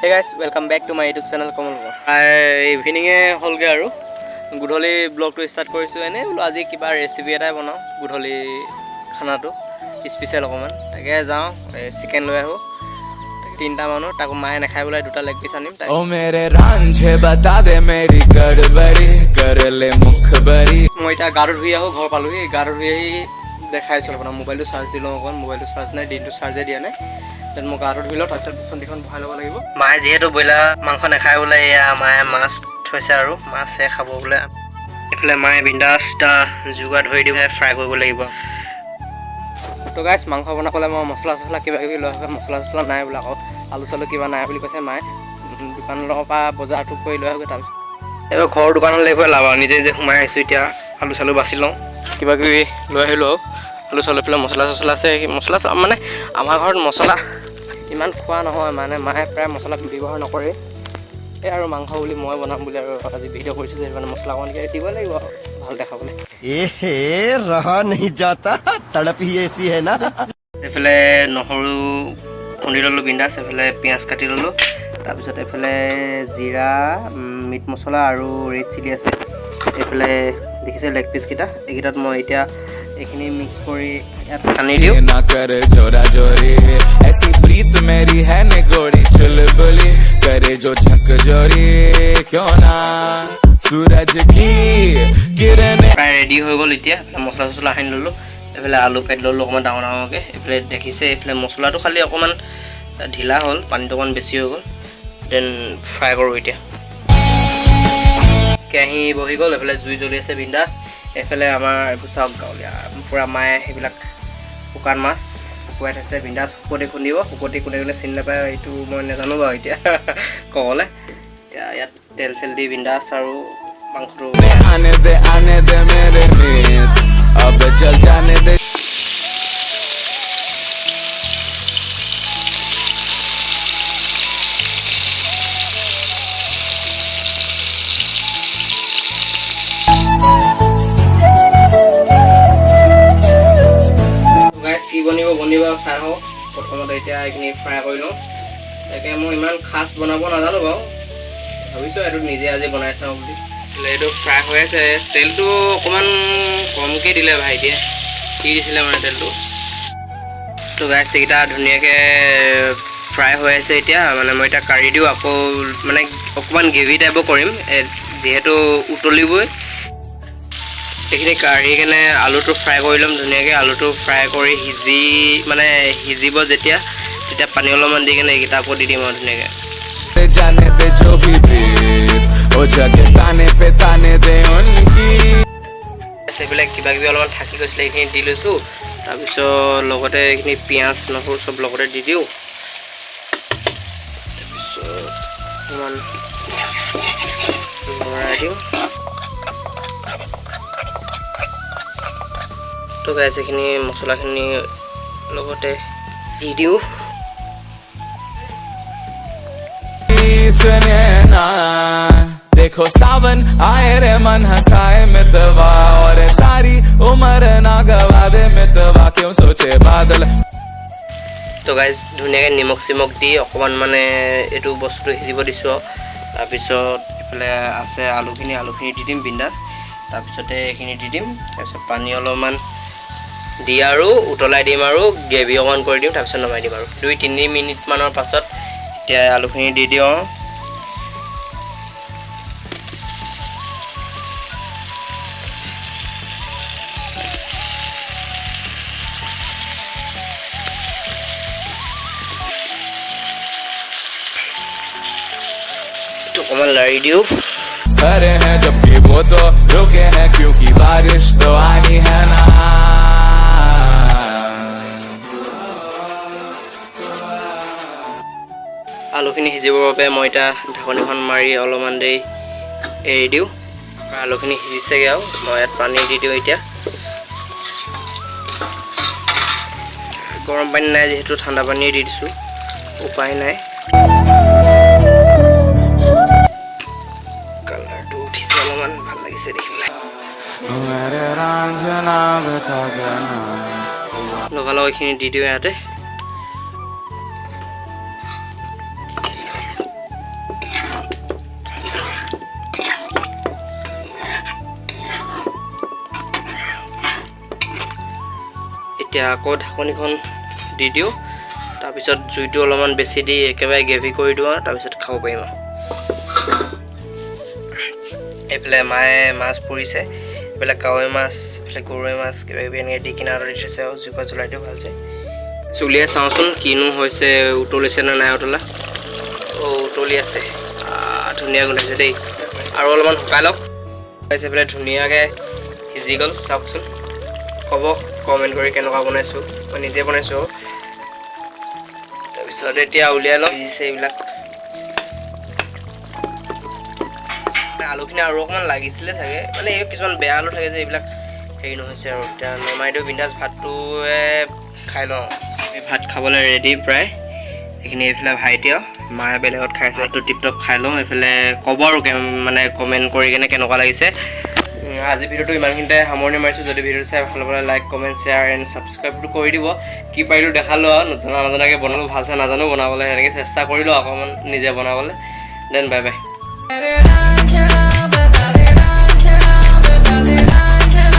Hey guys, welcome back to my YouTube channel Kamal. Evening holge aru gudholi vlog to start korisu ene bolo aji kiba recipe eta banao gudholi khana to special okoman take jao chicken loi aho tinta mano taku mae na khai bolai duta leg piece anim o mere ranjhe bata de meri gadbari kar le mukhbari moi ta garu hui aho ghor palu hi garu hui dekhai chol bana mobile to charge dilo okon mobile to charge nai din to charge dia nai then mo garu dhilo tar sandikhon bhai laba lagibo mae jehetu boila mangkho na khai bolai ya mae mas thoise aru mas e khabo bole efle mae bindas ta juga dhoi diu fry koribo lagibo to guys mangkho bana kole mo masala kiba kibi lo masala nai bola ko alu salu kiba nai boli kase mae dukan lo pa bazar tu koi lo tar ebe khor dukan le ko laba nije je humai aisu tia alu salu basilong kiba kibi lo helo alu salu pela masala se masala মানে আমাৰ ঘৰত মছলা ইমান খোৱা নহয় মানে মায়ে প্ৰায় মছলা ব্যৱহাৰ নকৰে এই আৰু মাংস বুলি মই বনাম বুলি আৰু আজি ভিডিও কৰিছো যে মানে মছলা কোন কি দিব লাগিব ভাল দেখাবলে এহে ৰহা नहीं जाता तड़प ही ऐसी है ना এফালে নহৰু খুন্দি ললো বিন্দাস এফালে পিয়াজ কাটি ললো তাৰ পিছত এফালে জিৰা মিট মছলা আৰু ৰেড চিলি আছে এফালে দেখিছে লেগ পিস কিটা একিটাত মই এতিয়া এখিনি মিক্স কৰি ইয়াত সানি দিও ना कर जोरा जोरी ऐसी प्रीत मेरी है ने गोरी चुलबुली करे जो झक जोरी क्यों ना सूरज की किरण প্ৰায় ৰেডি হৈ গল এতিয়া মছলা চছলা সানি ললো এফালে আলু কাটি ললো অকমান ডাঙৰ ডাঙৰকে এফালে দেখিছে এফালে মছলাটো খালি অকমান ঢিলা হ'ল পানীটো অকমান বেছি হৈ গল দেন ফ্ৰাই কৰো এতিয়া কেহি বহি গল এফালে জুই জ্বলি আছে বিন্দাস এফালে আমাৰ চাওক গাঁৱলীয়া পুৰা মায়ে সেইবিলাক শুকান মাছ শুকুৱাই থৈছে বিন্দাস শুকতি খুন্দিব শুকতি কোনে কোনে চিনি নাপায় এইটো মই নাজানো বাৰু এতিয়া ক'বলে এতিয়া ইয়াত তেল চেল দি বিন্দাস আৰু মাংসটো आने दे मेरे मीत अब चल जाने दे বনিব চাই হওক প্ৰথমতে এতিয়া এইখিনি ফ্ৰাই কৰি লওঁ তাকে মই ইমান খাছ বনাব নাজানো বাৰু ভাবিছোঁ এইটো নিজে আজি বনাই চাওঁ বুলি এইটো ফ্ৰাই হৈ আছে তেলটো অকণমান কমকৈ দিলে ভাইটিয়ে কি দিছিলে মানে তেলটো তো গাইছ এইকেইটা ধুনীয়াকৈ ফ্ৰাই হৈ আছে এতিয়া মানে মই এতিয়া কাঢ়ি দিওঁ আকৌ মানে অকণমান গ্ৰেভি টাইপৰ কৰিম যিহেতু উতলিবই এইখিনি কাঢ়ি কেনে আলুটো ফ্ৰাই কৰি ল'ম ধুনীয়াকৈ আলুটো ফ্ৰাই কৰি সিজিব যেতিয়া তেতিয়া পানী অলপমান দি কেনে এইকেইটা আকৌ দি দিম আৰু ধুনীয়াকৈ जाने दे जो भी प्रीत ओ जगह ताने दे उनकी সেইবিলাক কিবা কিবি অলপমান থাকি গৈছিলে এইখিনি দি লৈছোঁ তাৰপিছত লগতে এইখিনি পিঁয়াজ নহৰু চব লগতে দি দিওঁ তাৰপিছত অকণমান লৰাই দিওঁ তো গাইছ এইখিনি মছলাখিনি লগতে দি দিওঁ सुने ना देखो सावन आए रे मन हंसाए मितवा और सारी उम्र ना गवा दे मितवा क्यों सोचे बादल তো গাইছ ধুনীয়াকৈ নিমখ চিমখ দি অকণমান মানে এইটো বস্তুটো সিজিব দিছোঁ তাৰপিছত এইফালে আছে আলুখিনি দি দিম বিন্দাছ তাৰপিছতে এইখিনি দি দিম তাৰপিছত পানী অলপমান দি আৰু উতলাই দিম আৰু গ্ৰেভি অকণমান কৰি দিম তাৰপিছত নমাই দিম আৰু 2-3 মিনিটমানৰ পাছত এতিয়া আলুখিনি দি দিওঁ অকণমান লাৰি দিওঁ खड़े हैं जबकि वो तो रुके हैं क्योंकि बारिश तो आनी है ना আলুখিনি সিজিবৰ বাবে মই এতিয়া ঢাকনিখন মাৰি অলপমান দেৰি এৰি দিওঁ আলুখিনি সিজিছেগৈ আৰু মই ইয়াত পানী দি দিওঁ এতিয়া গৰম পানী নাই যিহেতু ঠাণ্ডা পানীয়ে দি দিছোঁ উপায় নাই কালাৰটো উঠিছে অলপমান ভাল লাগিছে দেখিবলৈ লগালগ এইখিনি দি দিওঁ ইয়াতে এতিয়া আকৌ ঢাকনিখন দি দিওঁ তাৰপিছত জুইটো অলপমান বেছি দি একেবাৰে গ্ৰেভি কৰি দিওঁ আৰু তাৰপিছত খাব পাৰিম আৰু এইফালে মায়ে মাছ পুৰিছে এইফালে কাৱৈ মাছ এইফালে গৰৈ মাছ কিবা কিবি এনেকৈ দি কিনাৰত দি থৈছে আৰু জুইকুৰা জ্বলাই দিওঁ ভালছে চুলিয়াই চাওঁচোন কিনো হৈছে উতলিছে নে নাই উতলা উতলি আছে ধুনীয়া গোন্ধাইছে দেই আৰু অলপমান শুকাই লওক এইফালে ধুনীয়াকৈ সিজি গ'ল চাওকচোন ক'ব কমেণ্ট কৰি কেনেকুৱা বনাইছোঁ মই নিজে বনাইছোঁ তাৰপিছত এতিয়া উলিয়াই লওক সিজিছে এইবিলাক আলুখিনি আৰু অকণমান লাগিছিলে চাগে মানে এই কিছুমান বেয়া আলু থাকে যে এইবিলাক হেৰি নহৈছে আৰু এতিয়া নমাই দিওঁ বিন্দাছ ভাতটোৱে খাই লওঁ ভাত খাবলৈ ৰেডি প্ৰায় সেইখিনি এইফালে ভাইটিও মায়ে বেলেগত খাইছে ভাতটো টিপটপ খাই লওঁ এইফালে ক'ব আৰু মানে কমেণ্ট কৰি কেনে কেনেকুৱা লাগিছে আজি ভিডিঅ'টো ইমানখিনিতে সামৰণি মাৰিছোঁ যদি ভিডিঅ'টো চাই ভাল পালে লাইক কমেণ্ট শ্বেয়াৰ এণ্ড ছাবস্ক্ৰাইবটো কৰি দিব কি পাৰিলোঁ দেখালোঁ আৰু নজনাকৈ বনালোঁ ভালছে নাজানো বনাবলৈ সেনেকৈ চেষ্টা কৰিলোঁ অকণমান নিজে বনাবলৈ দেন বাই বাই